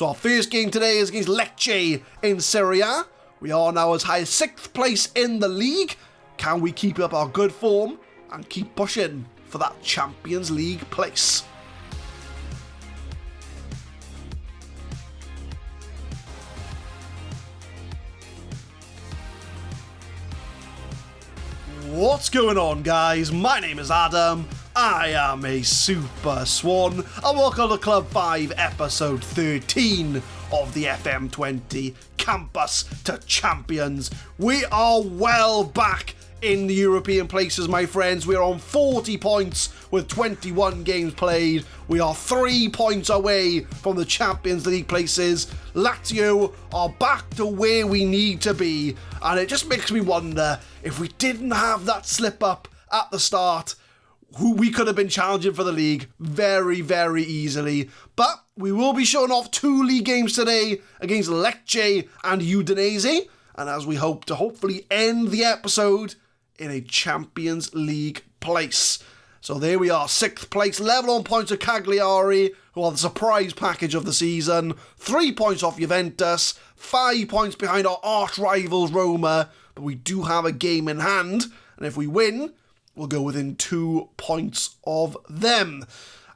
So our first game today is against Lecce in Serie A. We are now as high as 6th place in the league. Can we keep up our good form and keep pushing for that Champions League place? What's going on, guys? My name is Adam. I am a Super Swan, and welcome to Club 5 episode 13 of the FM20 Campus to Champions. We are well back in the European places, my friends. We are on 40 points with 21 games played. We are 3 points away from the Champions League places. Lazio are back to where we need to be, and it just makes me wonder if we didn't have that slip up at the start, who we could have been challenging for the league very, very easily. But we will be showing off 2 league games today against Lecce and Udinese, and as we hope to hopefully end the episode in a Champions League place. So there we are, 6th place, level on points with Cagliari, who are the surprise package of the season, 3 points off Juventus, 5 points behind our arch rivals Roma, but we do have a game in hand, and if we win, we'll go within 2 points of them.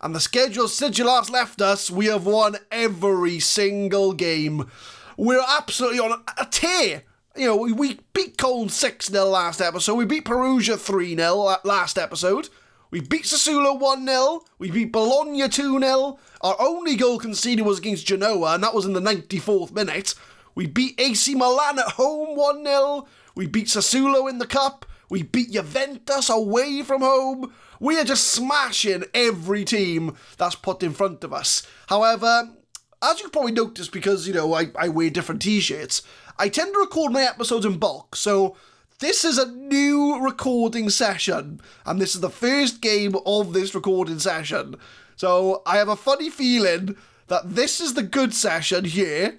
And the schedule, since you last left us, we have won every single game. We're absolutely on a tear. You know, we beat Cologne 6-0 last episode. We beat Perugia 3-0 last episode. We beat Sassuolo 1-0. We beat Bologna 2-0. Our only goal conceded was against Genoa, and that was in the 94th minute. We beat AC Milan at home 1-0. We beat Sassuolo in the cup. We beat Juventus away from home. We are just smashing every team that's put in front of us. However, as you probably noticed, because, you know, I wear different t-shirts, I tend to record my episodes in bulk, so this is a new recording session, and this is the first game of this recording session. So I have a funny feeling that this is the good session here,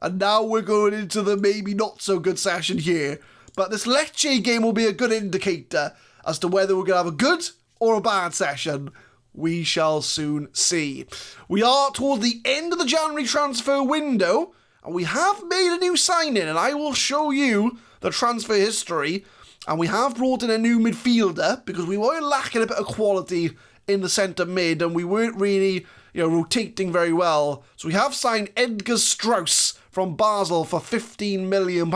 and now we're going into the maybe not so good session here. But this Lecce game will be a good indicator as to whether we're going to have a good or a bad session. We shall soon see. We are toward the end of the January transfer window, and we have made a new signing, and I will show you the transfer history. And we have brought in a new midfielder because we were lacking a bit of quality in the centre mid, and we weren't really, rotating very well. So we have signed Edgar Strauss from Basel for £15 million.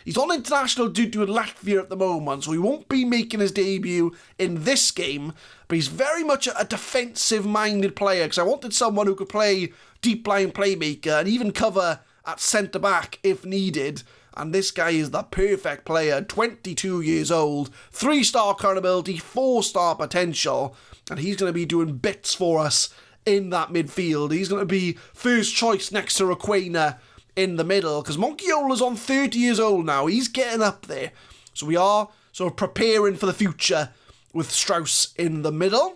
He's on international duty with Latvia at the moment, so he won't be making his debut in this game, but he's very much a defensive-minded player, because I wanted someone who could play deep-line playmaker and even cover at centre-back if needed, and this guy is the perfect player, 22 years old, 3-star current ability, 4-star potential, and he's going to be doing bits for us in that midfield. He's going to be first choice next to Requena in the middle, because Monchiola's on 30 years old now. He's getting up there. So we are sort of preparing for the future with Strauss in the middle.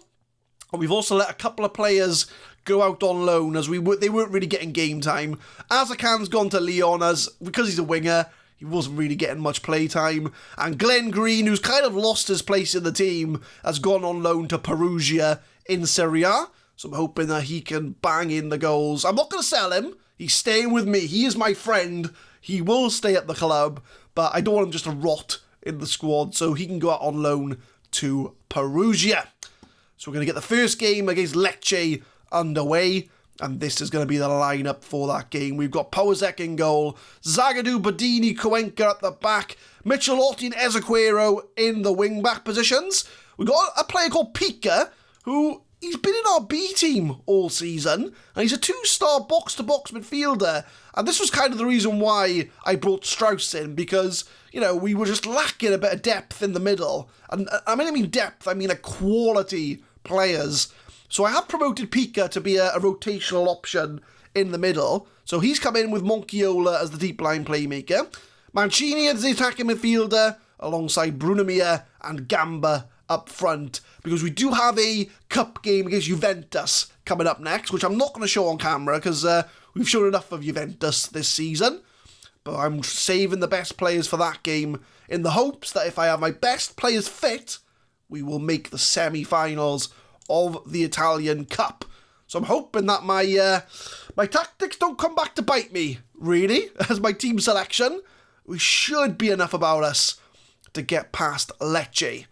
And we've also let a couple of players go out on loan, as they weren't really getting game time. Azakan's gone to Lyon, because he's a winger, he wasn't really getting much play time. And Glenn Green, who's kind of lost his place in the team, has gone on loan to Perugia in Serie A. So I'm hoping that he can bang in the goals. I'm not going to sell him. He's staying with me. He is my friend. He will stay at the club, but I don't want him just to rot in the squad, so he can go out on loan to Perugia. So we're going to get the first game against Lecce underway, and this is going to be the lineup for that game. We've got Powazek in goal, Zagadou, Badini, Cuenca at the back, Michelotti and Ezequiero in the wing-back positions. We've got a player called Pika, who he's been in our B team all season, and he's a 2-star box-to-box midfielder. And this was kind of the reason why I brought Strauss in, because, we were just lacking a bit of depth in the middle. And I mean depth, I mean a quality players. So I have promoted Pika to be a rotational option in the middle. So he's come in with Monchiola as the deep-line playmaker. Mancini as the attacking midfielder, alongside Brunamia and Gamba up front, because we do have a cup game against Juventus coming up next, which I'm not going to show on camera because we've shown enough of Juventus this season, but I'm saving the best players for that game in the hopes that if I have my best players fit, we will make the semi-finals of the Italian Cup. So I'm hoping that my tactics don't come back to bite me, really, as my team selection. We should be enough about us to get past Lecce.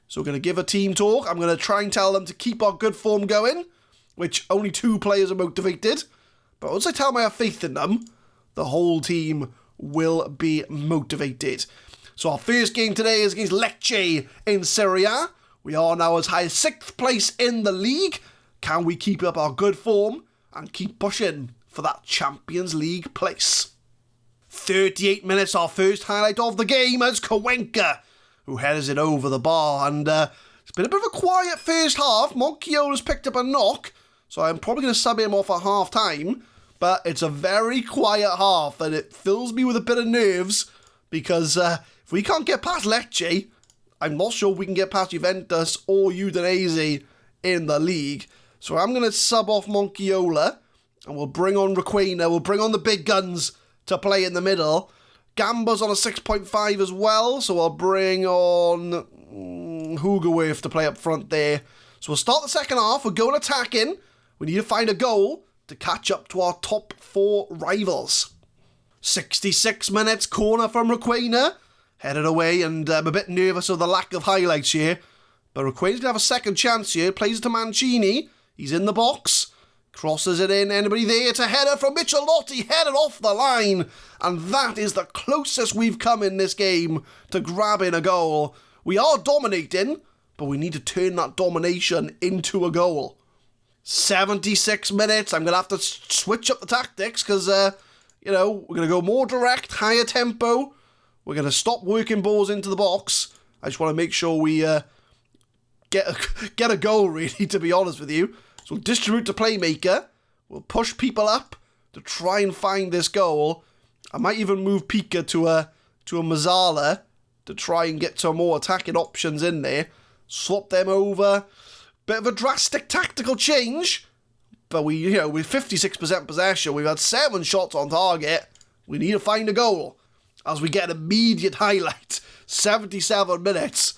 So we're going to give a team talk. I'm going to try and tell them to keep our good form going, which only 2 players are motivated. But once I tell them I have faith in them, the whole team will be motivated. So our first game today is against Lecce in Serie A. We are now as high as 6th place in the league. Can we keep up our good form and keep pushing for that Champions League place? 38 minutes, our first highlight of the game as Cuenca, who headers it over the bar. And it's been a bit of a quiet first half. Monchiola's picked up a knock, so I'm probably going to sub him off at half time. But it's a very quiet half, and it fills me with a bit of nerves because if we can't get past Lecce, I'm not sure we can get past Juventus or Udinese in the league. So I'm going to sub off Monchiola, and we'll bring on Requena. We'll bring on the big guns to play in the middle. Gamba's on a 6.5 as well, so I'll bring on Hugoworth to play up front there. So we'll start the second half. We're going attacking. We need to find a goal to catch up to our top 4 rivals. 66 minutes, corner from Requena. Headed away, and I'm a bit nervous of the lack of highlights here. But Requena's going to have a second chance here. Plays it to Mancini. He's in the box. Crosses it in. Anybody there? It's a header from Michelotti. Headed off the line. And that is the closest we've come in this game to grabbing a goal. We are dominating, but we need to turn that domination into a goal. 76 minutes. I'm going to have to switch up the tactics because, we're going to go more direct, higher tempo. We're going to stop working balls into the box. I just want to make sure we get a goal, really, to be honest with you. So we'll distribute to playmaker. We'll push people up to try and find this goal. I might even move Pika to a Mazzala to try and get some more attacking options in there. Swap them over. Bit of a drastic tactical change. But with 56% possession, we've had 7 shots on target. We need to find a goal as we get an immediate highlight. 77 minutes.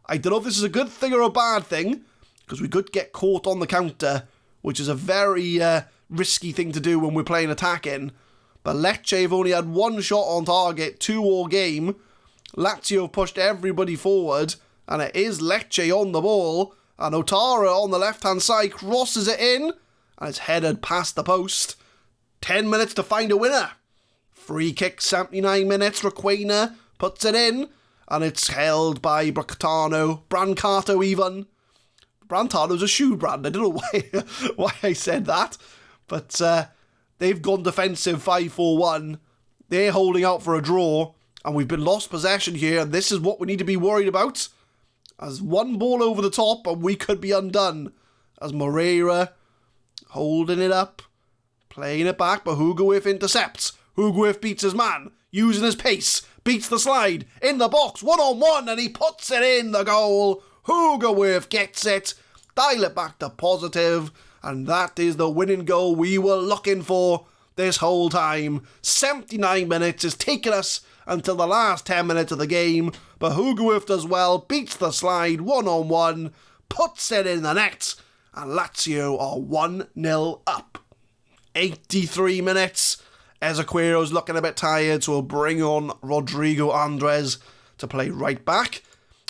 I don't know if this is a good thing or a bad thing, because we could get caught on the counter, which is a very risky thing to do when we're playing attacking. But Lecce have only had 1 shot on target, 2 all game. Lazio have pushed everybody forward, and it is Lecce on the ball. And Otara on the left-hand side crosses it in, and it's headed past the post. 10 minutes to find a winner. Free kick, 79 minutes. Requena puts it in, and it's held by Brancato even. Brantano's a shoe brand. I don't know why I said that. But they've gone defensive 5-4-1. They're holding out for a draw. And we've been lost possession here. And this is what we need to be worried about. As 1 ball over the top and we could be undone. As Moreira holding it up. Playing it back. But Hugoworth intercepts. Hugoworth beats his man. Using his pace. Beats the slide. In the box. 1-on-1. And he puts it in the goal. Hugoworth gets it. Dial it back to positive, and that is the winning goal we were looking for this whole time. 79 minutes has taken us until the last 10 minutes of the game, but Hugoworth does well, beats the slide 1-on-1, puts it in the net, and Lazio are 1-0 up. 83 minutes. Ezequiero's looking a bit tired, so we'll bring on Rodrigo Andres to play right back.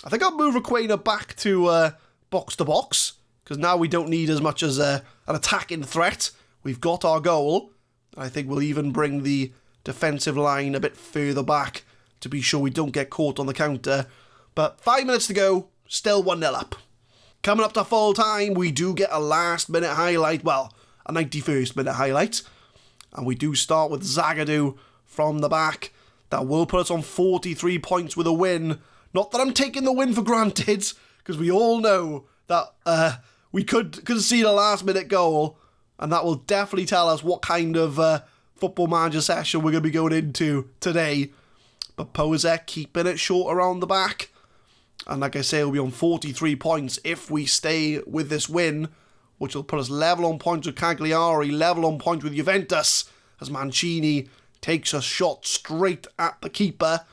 I think I'll move Requena back to box-to-box, because now we don't need as much as an attacking threat. We've got our goal. I think we'll even bring the defensive line a bit further back to be sure we don't get caught on the counter. But 5 minutes to go, still 1-0 up. Coming up to full time, we do get a last-minute highlight, well, a 91st minute highlight. And we do start with Zagadou from the back. That will put us on 43 points with a win. Not that I'm taking the win for granted, because we all know that we could concede a last-minute goal, and that will definitely tell us what kind of football manager session we're going to be going into today. But Posek keeping it short around the back. And like I say, we'll be on 43 points if we stay with this win, which will put us level on points with Cagliari, level on points with Juventus, as Mancini takes a shot straight at the keeper.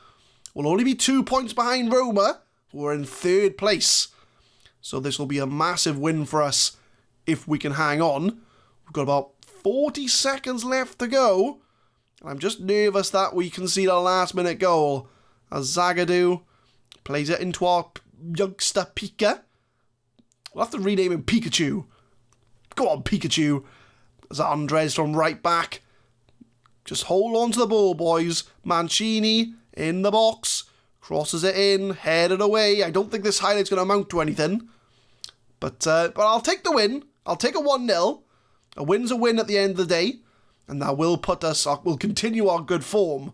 We'll only be 2 points behind Roma, who are in 3rd place. So this will be a massive win for us if we can hang on. We've got about 40 seconds left to go. I'm just nervous that we concede a last-minute goal as Zagadou plays it into our youngster Pika. We'll have to rename him Pikachu. Go on, Pikachu. As Andres from right back. Just hold on to the ball, boys. Mancini in the box. Crosses it in, headed away. I don't think this highlight's going to amount to anything. But I'll take the win. I'll take a 1-0. A win's a win at the end of the day. And that will will continue our good form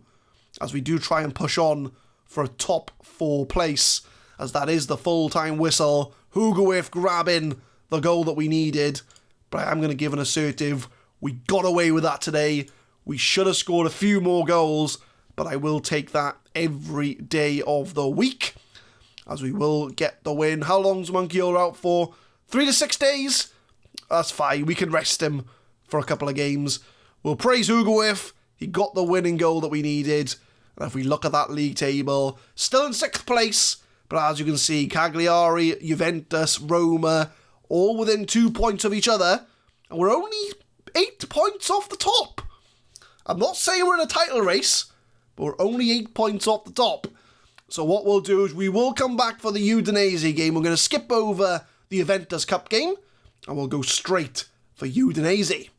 as we do try and push on for a top 4 place. As that is the full-time whistle. Hugoif grabbing the goal that we needed. But I am going to give an assertive. We got away with that today. We should have scored a few more goals. But I will take that every day of the week. As we will get the win. How long's Monkey out for? 3 to 6 days? That's fine. We can rest him for a couple of games. We'll praise Hugoif. He got the winning goal that we needed. And if we look at that league table, still in 6th place. But as you can see, Cagliari, Juventus, Roma, all within 2 points of each other. And we're only 8 points off the top. I'm not saying we're in a title race, but we're only 8 points off the top. So what we'll do is we will come back for the Udinese game. We're going to skip over the Juventus Cup game. And we'll go straight for Udinese.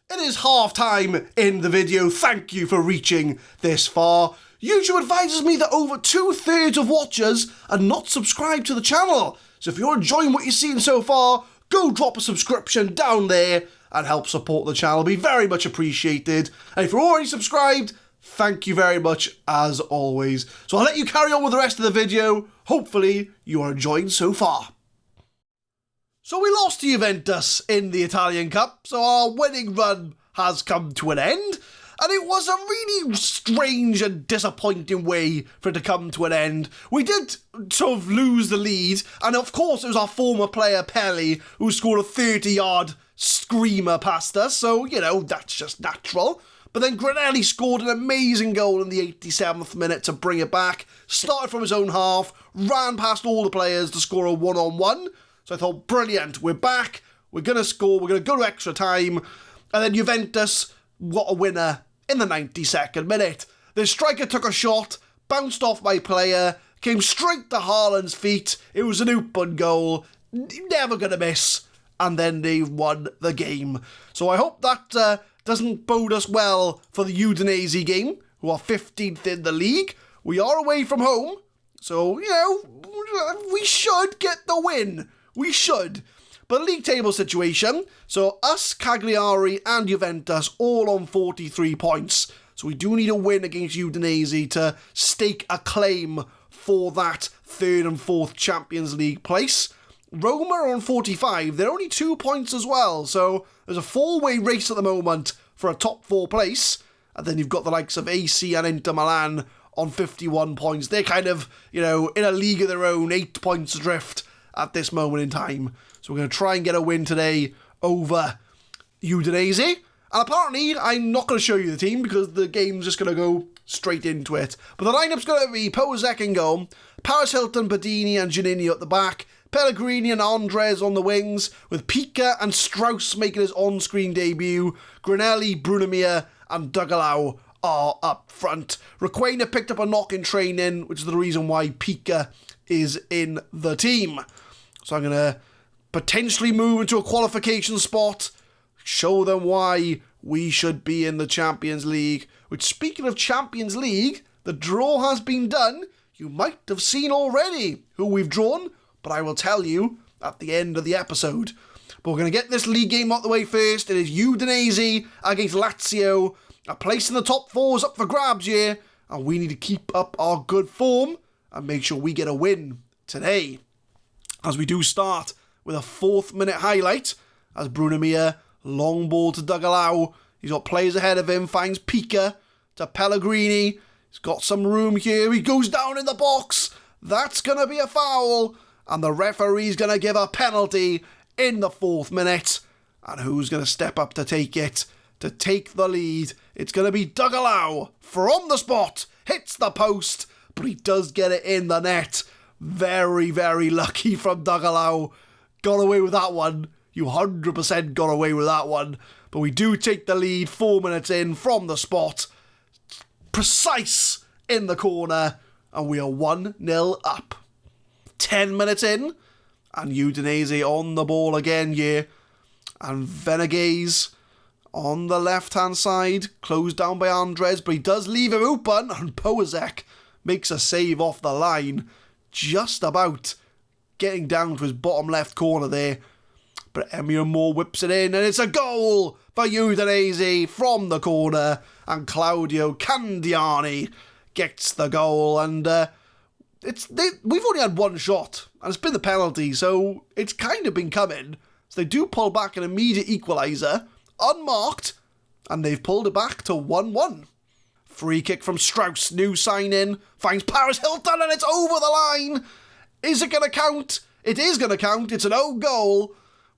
It is half time in the video. Thank you for reaching this far. YouTube advises me that over 2/3 of watchers are not subscribed to the channel. So if you're enjoying what you've seen so far, go drop a subscription down there and help support the channel. It'll be very much appreciated. And if you're already subscribed, thank you very much as always. So I'll let you carry on with the rest of the video. Hopefully you are enjoying so far. So we lost to Juventus in the Italian Cup, so our winning run has come to an end. And it was a really strange and disappointing way for it to come to an end. We did sort of lose the lead, and of course it was our former player Pelé who scored a 30-yard screamer past us, so, you know, that's just natural. But then Granelli scored an amazing goal in the 87th minute to bring it back, started from his own half, ran past all the players to score a 1-on-1. So I thought, brilliant, we're back, we're going to score, we're going to go to extra time. And then Juventus got a winner in the 92nd minute. The striker took a shot, bounced off my player, came straight to Haaland's feet. It was an open goal, never going to miss. And then they won the game. So I hope that doesn't bode us well for the Udinese game, who are 15th in the league. We are away from home, so, you know, we should get the win. We should. But league table situation, so us, Cagliari and Juventus all on 43 points. So we do need a win against Udinese to stake a claim for that 3rd and 4th Champions League place. Roma are on 45. They're only 2 points as well. So there's a 4-way race at the moment for a top 4 place. And then you've got the likes of AC and Inter Milan on 51 points. They're kind of, you know, in a league of their own, 8 points adrift at this moment in time. So we're going to try and get a win today over Udinese. And apparently, I'm not going to show you the team because the game's just going to go straight into it. But the lineup's going to be Pozek in goal, Paris Hilton, Badini and Giannini at the back, Pellegrini and Andres on the wings, with Pika and Strauss making his on-screen debut, Granelli, Brunamir and Dugalau are up front. Requena picked up a knock in training, which is the reason why Pika is in the team. So I'm going to potentially move into a qualification spot, show them why we should be in the Champions League. Which, speaking of Champions League, the draw has been done. You might have seen already who we've drawn, but I will tell you at the end of the episode. But we're going to get this league game out the way first. It is Udinese against Lazio. A place in the top 4 is up for grabs here, and we need to keep up our good form and make sure we get a win today. As we do start with a 4th minute highlight, as Brunamir, long ball to Dugalau. He's got players ahead of him, finds Pika to Pellegrini. He's got some room here. He goes down in the box. That's going to be a foul. And the referee's going to give a penalty in the 4th minute. And who's going to step up to take it? To take the lead. It's going to be Dugalau from the spot. Hits the post, but he does get it in the net. Very, very lucky from Dugalau. Got away with that one. You 100% got away with that one. But we do take the lead 4 minutes in from the spot. Precise in the corner. And we are 1-0 up. 10 minutes in. And Udinese on the ball again, yeah. And Venegas on the left-hand side. Closed down by Andres. But he does leave him open. And Poazek makes a save off the line. Just about getting down to his bottom left corner there. But Emir Moore whips it in, and it's a goal for Udinese from the corner. And Claudio Candiani gets the goal. And we've only had one shot, and it's been the penalty, so it's kind of been coming. So they do pull back an immediate equaliser, unmarked, and they've pulled it back to 1-1. Free kick from Strauss, new sign-in, finds Paris Hilton, and it's over the line. Is it going to count? It is going to count. It's an own goal,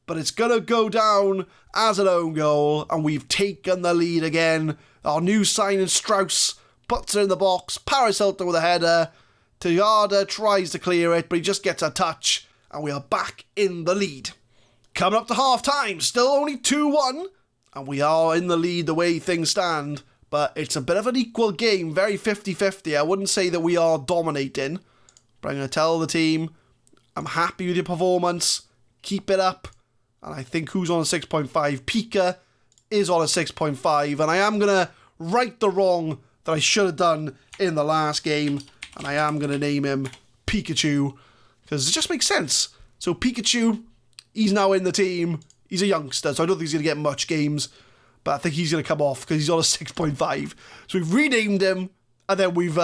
but it's going to go down as an own goal, and we've taken the lead again. Our new sign-in, Strauss, puts it in the box. Paris Hilton with a header. Tejada tries to clear it, but he just gets a touch, and we are back in the lead. Coming up to half-time, still only 2-1, and we are in the lead the way things stand. But it's a bit of an equal game, very 50-50. I wouldn't say that we are dominating. But I'm going to tell the team, I'm happy with your performance. Keep it up. And I think who's on a 6.5? Pika is on a 6.5. And I am going to right the wrong that I should have done in the last game. And I am going to name him Pikachu. Because it just makes sense. So Pikachu, he's now in the team. He's a youngster, so I don't think he's going to get much games. But I think he's going to come off because he's on a 6.5. So we've renamed him, and then we've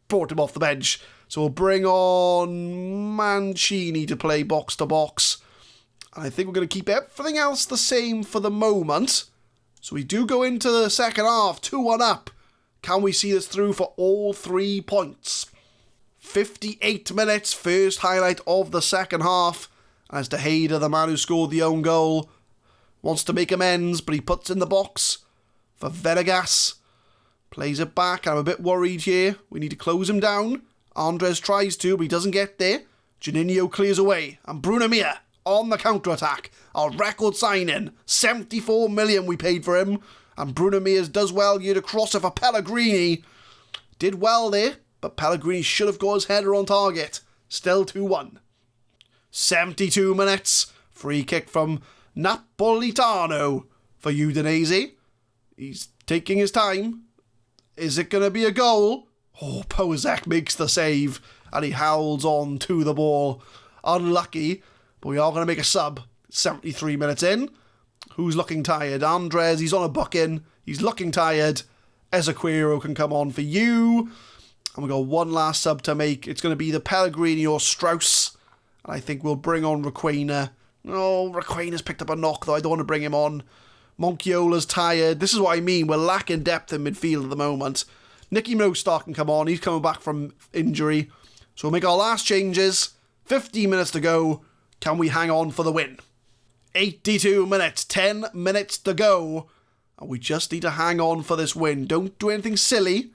brought him off the bench. So we'll bring on Mancini to play box-to-box. And I think we're going to keep everything else the same for the moment. So we do go into the second half, 2-1 up. Can we see this through for all 3 points? 58 minutes, first highlight of the second half. As De Gea, the man who scored the own goal, wants to make amends, but he puts in the box for Venegas. Plays it back. I'm a bit worried here. We need to close him down. Andres tries to, but he doesn't get there. Juninho clears away. And Bruno Mia on the counter-attack. Our record signing. 74 million we paid for him. And Bruno Mia does well here to cross it for Pellegrini. Did well there, but Pellegrini should have got his header on target. Still 2-1. 72 minutes. Free kick from Napolitano for Udinese. He's taking his time. Is it going to be a goal? Oh, Poazek makes the save and he howls on to the ball. Unlucky, but we are going to make a sub. 73 minutes in. Who's looking tired? Andres, he's on a booking. He's looking tired. Ezequiel can come on for you. And we've got one last sub to make. It's going to be the Pellegrini or Strauss. And I think we'll bring on Requena. No, Requena's picked up a knock, though. I don't want to bring him on. Monchiola's tired. This is what I mean. We're lacking depth in midfield at the moment. Nicky Mostar can come on. He's coming back from injury. So we'll make our last changes. 15 minutes to go. Can we hang on for the win? 82 minutes. 10 minutes to go. And we just need to hang on for this win. Don't do anything silly.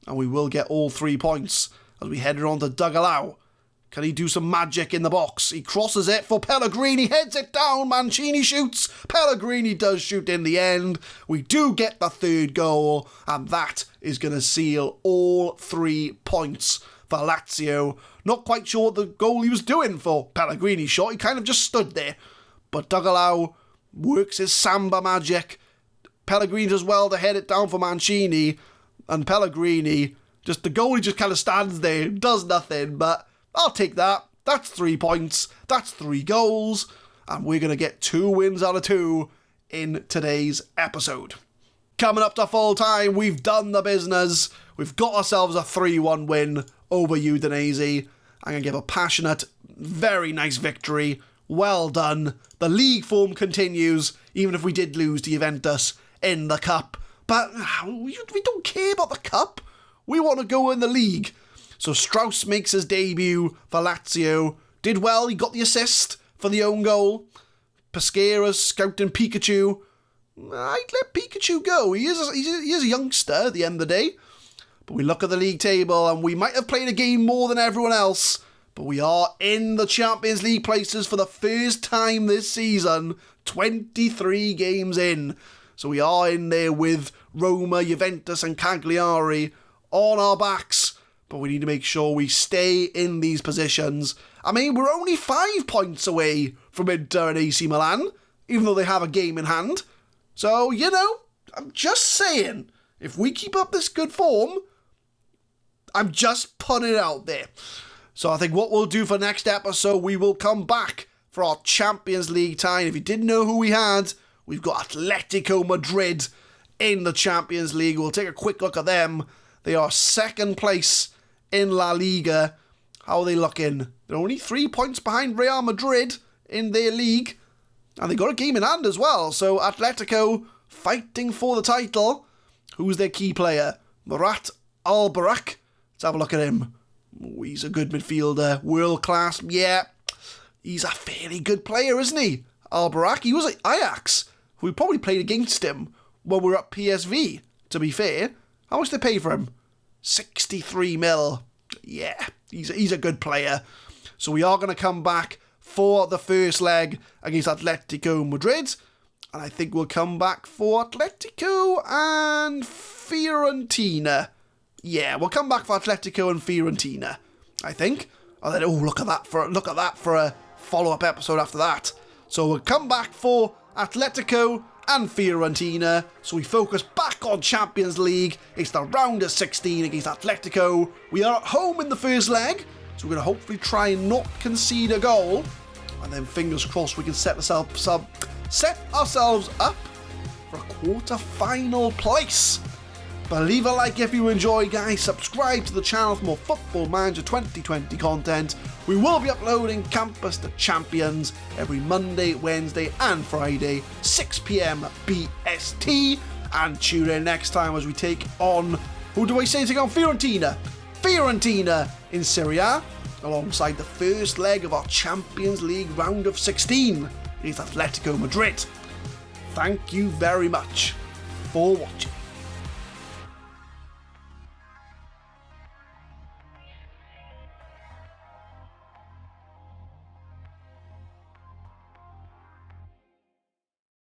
And we will get all 3 points as we head on to Dougalau. Can he do some magic in the box? He crosses it for Pellegrini, heads it down, Mancini shoots. Pellegrini does shoot in the end. We do get the 3rd goal, and that is going to seal all 3 points for Lazio. Not quite sure what the goal he was doing for Pellegrini's shot. He kind of just stood there. But Dougalau works his samba magic. Pellegrini does well to head it down for Mancini, and Pellegrini, just the goalie just kind of stands there, does nothing, but I'll take that. That's 3 points. That's 3 goals. And we're going to get 2 wins out of 2 in today's episode. Coming up to full time, we've done the business. We've got ourselves a 3-1 win over Udinese. I'm going to give a passionate, very nice victory. Well done. The league form continues, even if we did lose to Juventus in the cup. But we don't care about the cup. We want to go in the league. So Strauss makes his debut for Lazio. Did well, he got the assist for the own goal. Pesquera's scouting Pikachu. I'd let Pikachu go. He is a youngster at the end of the day. But we look at the league table and we might have played a game more than everyone else. But we are in the Champions League places for the first time this season, 23 games in. So we are in there with Roma, Juventus and Cagliari on our backs. But we need to make sure we stay in these positions. I mean, we're only 5 points away from Inter and AC Milan, even though they have a game in hand. So, you know, I'm just saying, if we keep up this good form, I'm just putting it out there. So I think what we'll do for next episode, we will come back for our Champions League tie. If you didn't know who we had, we've got Athletico Madrid in the Champions League. We'll take a quick look at them. They are second place in La Liga. How are they looking? They're only 3 points behind Real Madrid in their league. And they got a game in hand as well. So Atletico fighting for the title. Who's their key player? Murat Albayrak. Let's have a look at him. Ooh, he's a good midfielder. World class. Yeah. He's a fairly good player, isn't he? Albayrak. He was at Ajax. We probably played against him when we were at PSV, to be fair. How much did they pay for him? 63 mil. Yeah, he's a good player. So we are going to come back for the first leg against Atletico Madrid. And I think we'll come back for Atletico and Fiorentina. Yeah, we'll come back for Atletico and Fiorentina, I think. And then, look at that for a follow-up episode after that. So we'll come back for Atletico and Fiorentina. So we focus back on Champions League. It's the round of 16 against Atletico. We are at home in the first leg, so we're going to hopefully try and not concede a goal. And then fingers crossed we can set ourselves up for a quarter-final place. But leave a like if you enjoy, guys. Subscribe to the channel for more Football Manager 2020 content. We will be uploading Campus the Champions every Monday, Wednesday and Friday, 6 PM BST. And tune in next time as we take on, who do I say take on? Fiorentina. Fiorentina in Serie A, alongside the first leg of our Champions League round of 16 against Atletico Madrid. Thank you very much for watching.